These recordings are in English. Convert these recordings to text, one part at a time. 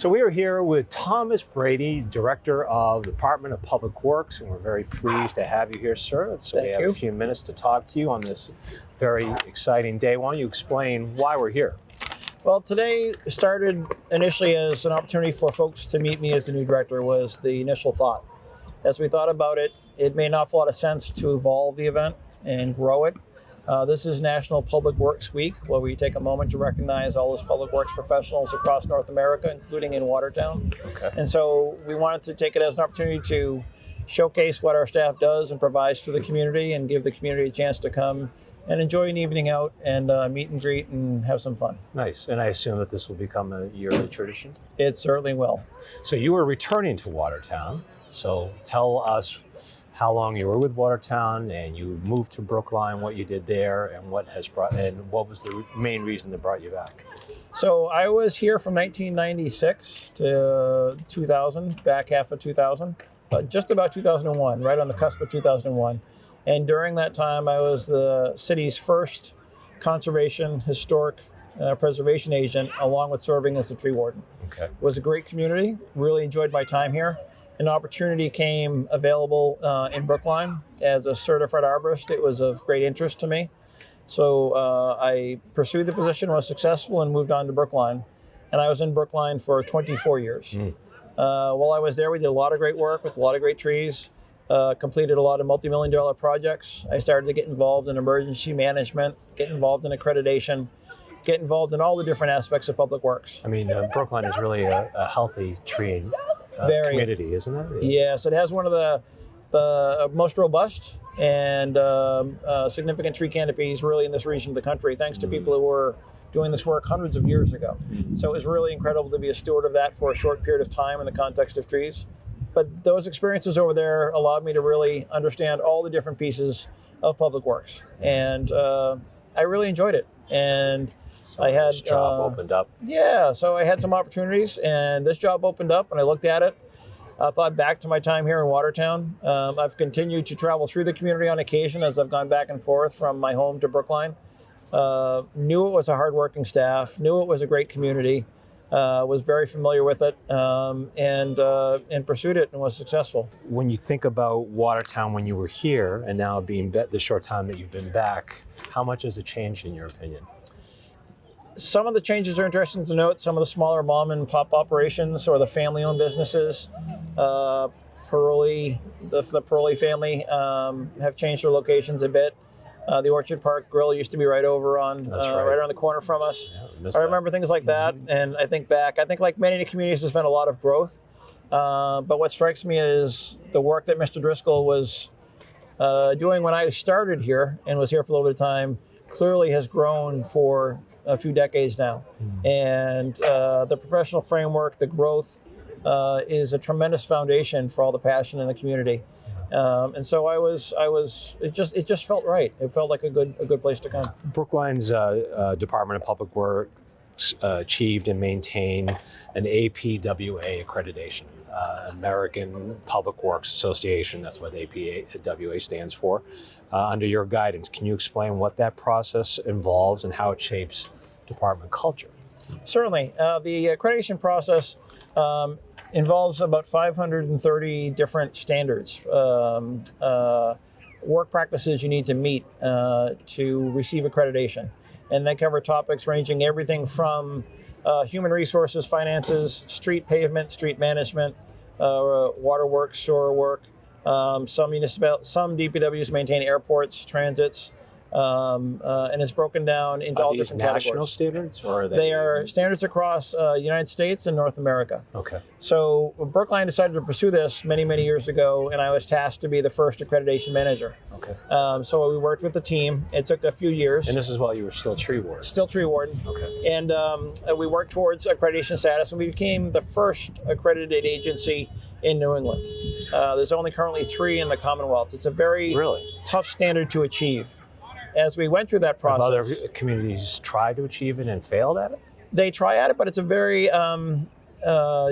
So we are here with Thomas Brady, Director of the Department of Public Works, and we're very pleased to have you here, sir. So we have a few minutes to talk to you on this very exciting day. Why don't you explain why we're here? Well, today started initially as an opportunity for folks to meet me as the new director was the initial thought. As we thought about it, it made an awful lot of sense to evolve the event and grow it. This is National Public Works Week, where we take a moment to recognize all those public works professionals across North America, including in Watertown. Okay. And so we wanted to take it as an opportunity to showcase what our staff does and provides to the community and give the community a chance to come and enjoy an evening out and meet and greet and have some fun. Nice. And I assume that this will become a yearly tradition? It certainly will. So you were returning to Watertown. So tell us how long you were with Watertown, and you moved to Brookline, what you did there, and what was the main reason that brought you back? So I was here from 1996 to 2000, back half of 2000, just about 2001, right on the cusp of 2001. And during that time, I was the city's first conservation, historic preservation agent, along with serving as the tree warden. Okay. It was a great community, really enjoyed my time here. An opportunity came available in Brookline as a certified arborist. It was of great interest to me. So I pursued the position, was successful, and moved on to Brookline. And I was in Brookline for 24 years. While I was there, we did a lot of great work with a lot of great trees, completed a lot of multi-million-dollar projects. I started to get involved in emergency management, get involved in accreditation, get involved in all the different aspects of public works. I mean, Brookline is really a healthy tree community, isn't it? Yes, it has one of the most robust and significant tree canopies really in this region of the country, thanks to people who were doing this work hundreds of years ago. So it was really incredible to be a steward of that for a short period of time in the context of trees. But those experiences over there allowed me to really understand all the different pieces of public works. And I really enjoyed it. And So I had this job opened up. Yeah, so I had some opportunities, and this job opened up, and I looked at it. I thought back to my time here in Watertown. I've continued to travel through the community on occasion as I've gone back and forth from my home to Brookline. Knew it was a hardworking staff, knew it was a great community, was very familiar with it, and pursued it and was successful. When you think about Watertown when you were here and now being the short time that you've been back, how much has it changed in your opinion? Some of the changes are interesting to note. Some of the smaller mom and pop operations or the family-owned businesses, the Peroli family have changed their locations a bit. The Orchard Park Grill used to be right over on right around the corner from us. Yeah, I remember things like that, and I think like many communities, there's been a lot of growth. But what strikes me is the work that Mr. Driscoll was doing when I started here and was here for a little bit of time clearly has grown for a few decades now. And the professional framework, the growth is a tremendous foundation for all the passion in the community. And so it just felt right. It felt like a good place to come. Brookline's Department of Public Works achieved and maintained an APWA accreditation, American Public Works Association. That's what APWA stands for. Under your guidance, can you explain what that process involves and how it shapes department culture? Certainly. The accreditation process involves about 530 different standards, work practices you need to meet to receive accreditation. And they cover topics ranging everything from human resources, finances, street pavement, street management, waterworks, sewer work. Some DPWs maintain airports, transits, and it's broken down into all different categories. National standards, or are they? They are standards across the United States and North America. Okay. So Brookline decided to pursue this many years ago, and I was tasked to be the first accreditation manager. Okay. So we worked with the team. It took a few years. And this is while you were still tree warden? Still tree warden. Okay. And we worked towards accreditation status, and we became the first accredited agency in New England. There's only currently 3 in the Commonwealth. It's a very tough standard to achieve. As we went through that process, have other communities tried to achieve it and failed at it? They try at it, but it's a very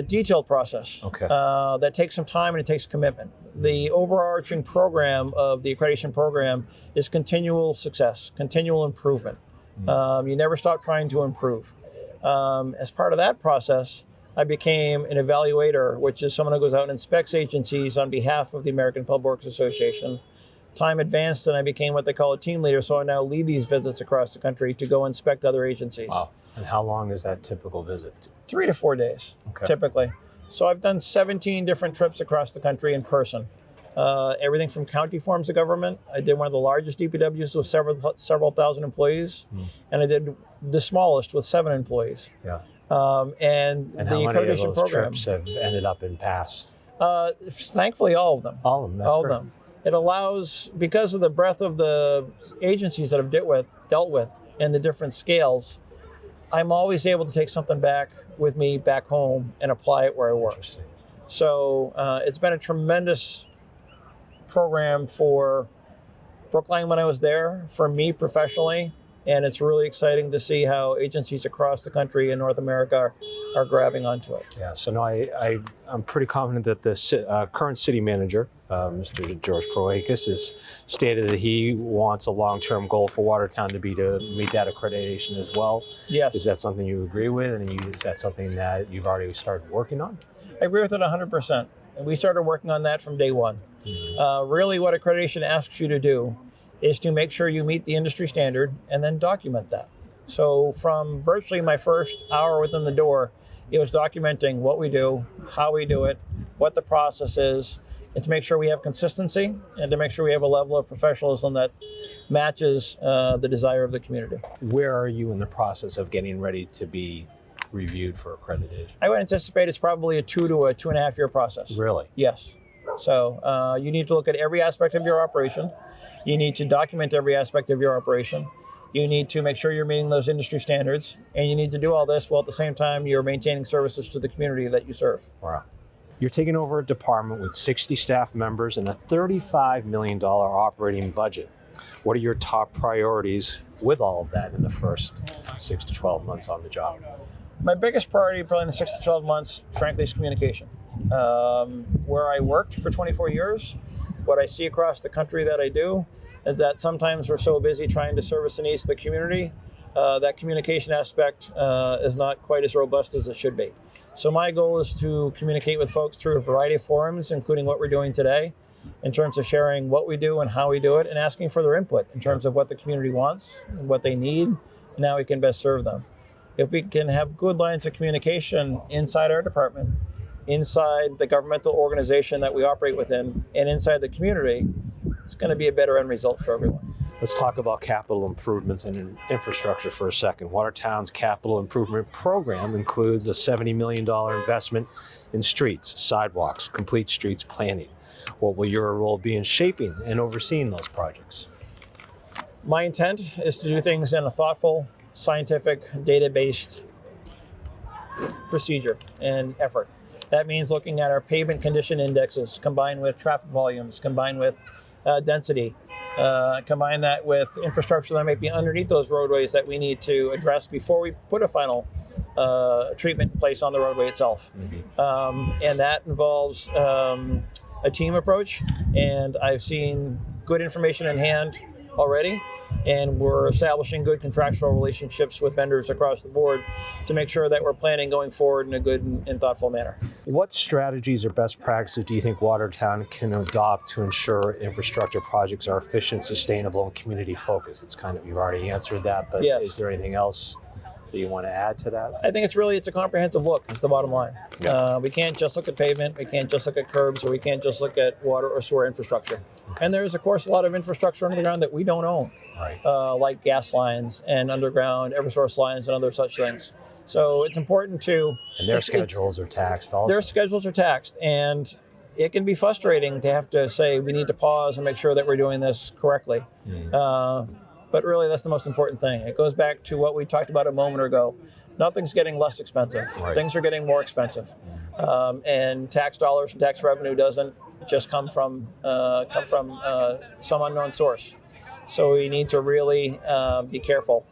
detailed process that takes some time and it takes commitment. The overarching program of the accreditation program is continual success, continual improvement. You never stop trying to improve. As part of that process, I became an evaluator, which is someone who goes out and inspects agencies on behalf of the American Public Works Association. Time advanced, and I became what they call a team leader, so I now lead these visits across the country to go inspect other agencies. Wow. And how long is that typical visit? 3 to 4 days, typically. So I've done 17 different trips across the country in person. Everything from county forms of government. I did one of the largest DPWs with several thousand employees, and I did the smallest with 7 employees. Yeah. And the how many accreditation of those program. trips have ended up in pass? Thankfully, all of them. All of them. That's all great. of them. It allows, because of the breadth of the agencies that I've dealt with and the different scales, I'm always able to take something back with me back home and apply it where I work. So it's been a tremendous program for Brookline when I was there, for me professionally, and it's really exciting to see how agencies across the country in North America are grabbing onto it. Yeah, so no, I'm pretty confident that the current city manager, Mr. George Proakis, has stated that he wants a long-term goal for Watertown to be to meet that accreditation as well. Yes. Is that something you agree with, and is that something that you've already started working on? I agree with it 100%. And we started working on that from day one. Really what accreditation asks you to do is to make sure you meet the industry standard and then document that. So from virtually my first hour within the door, it was documenting what we do, how we do it, what the process is, and to make sure we have consistency and to make sure we have a level of professionalism that matches the desire of the community. Where are you in the process of getting ready to be reviewed for accreditation? I would anticipate it's probably a 2 to a 2.5 year process. Really? Yes. So you need to look at every aspect of your operation. You need to document every aspect of your operation. You need to make sure you're meeting those industry standards. And you need to do all this while at the same time you're maintaining services to the community that you serve. Wow. You're taking over a department with 60 staff members and a $35 million operating budget. What are your top priorities with all of that in the first 6 to 12 months on the job? My biggest priority probably in the 6 to 12 months, frankly, is communication. Where I worked for 24 years, what I see across the country that I do is that sometimes we're so busy trying to service the needs of the community, that communication aspect is not quite as robust as it should be. So my goal is to communicate with folks through a variety of forums, including what we're doing today, in terms of sharing what we do and how we do it, and asking for their input in terms of what the community wants, what they need, and how we can best serve them. If we can have good lines of communication inside our department, inside the governmental organization that we operate within, and inside the community, it's going to be a better end result for everyone. Let's talk about capital improvements and infrastructure for a second. Watertown's capital improvement program includes a $70 million investment in streets, sidewalks, complete streets planning. What will your role be in shaping and overseeing those projects? My intent is to do things in a thoughtful, scientific, data-based procedure and effort. That means looking at our pavement condition indexes combined with traffic volumes, combined with density, combine that with infrastructure that might be underneath those roadways that we need to address before we put a final treatment in place on the roadway itself. And that involves a team approach, and I've seen good information in hand already, and we're establishing good contractual relationships with vendors across the board to make sure that we're planning going forward in a good and thoughtful manner. What strategies or best practices do you think Watertown can adopt to ensure infrastructure projects are efficient, sustainable, and community focused? It's kind of, you've already answered that, but yes. Is there anything else that you want to add to that? I think it's a comprehensive look, is the bottom line. Yeah. We can't just look at pavement, we can't just look at curbs, or we can't just look at water or sewer infrastructure. And there's, of course, a lot of infrastructure underground that we don't own, Right. Like gas lines and underground Eversource lines and other such things. So it's important to... And their schedules are taxed also. Their schedules are taxed, and it can be frustrating to have to say we need to pause and make sure that we're doing this correctly. But really, that's the most important thing. It goes back to what we talked about a moment ago. Nothing's getting less expensive. Right. Things are getting more expensive. And tax dollars and tax revenue doesn't just come from some unknown source. So we need to really be careful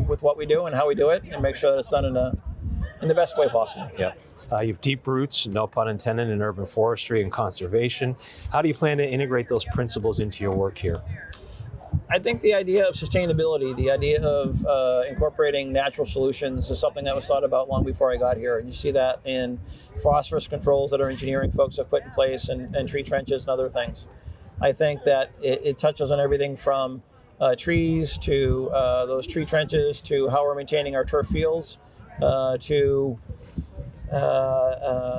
with what we do and how we do it, and make sure that it's done in the best way possible. Yeah. You have deep roots, no pun intended, in urban forestry and conservation. How do you plan to integrate those principles into your work here? I think the idea of sustainability, the idea of incorporating natural solutions is something that was thought about long before I got here. And you see that in phosphorus controls that our engineering folks have put in place and tree trenches and other things. I think that it touches on everything from trees to those tree trenches to how we're maintaining our turf fields to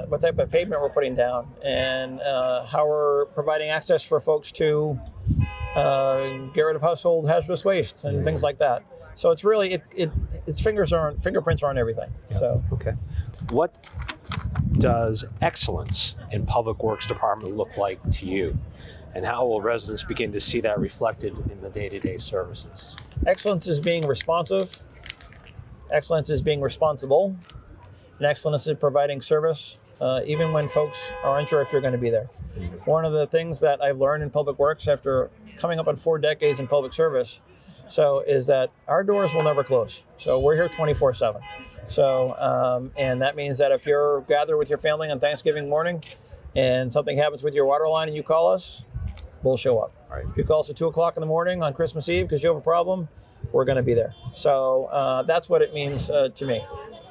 what type of pavement we're putting down and how we're providing access for folks to get rid of household hazardous waste and things like that. So it's really its fingerprints are on everything. Yeah. So okay, what does excellence in Public Works Department look like to you, and how will residents begin to see that reflected in the day-to-day services? Excellence is being responsive. Excellence is being responsible. And excellence is providing service, even when folks are unsure if you're going to be there. One of the things that I've learned in Public Works after coming up on 4 decades in public service, is that our doors will never close. So we're here 24/7. So, and that means that if you're gathered with your family on Thanksgiving morning and something happens with your water line and you call us, we'll show up. All right. If you call us at 2 o'clock in the morning on Christmas Eve because you have a problem, we're going to be there. So that's what it means to me.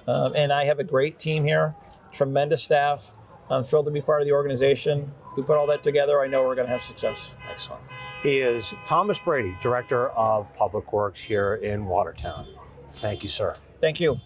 And I have a great team here, tremendous staff. I'm thrilled to be part of the organization. If we put all that together, I know we're going to have success. Excellent. He is Thomas Brady, Director of Public Works here in Watertown. Thank you, sir. Thank you.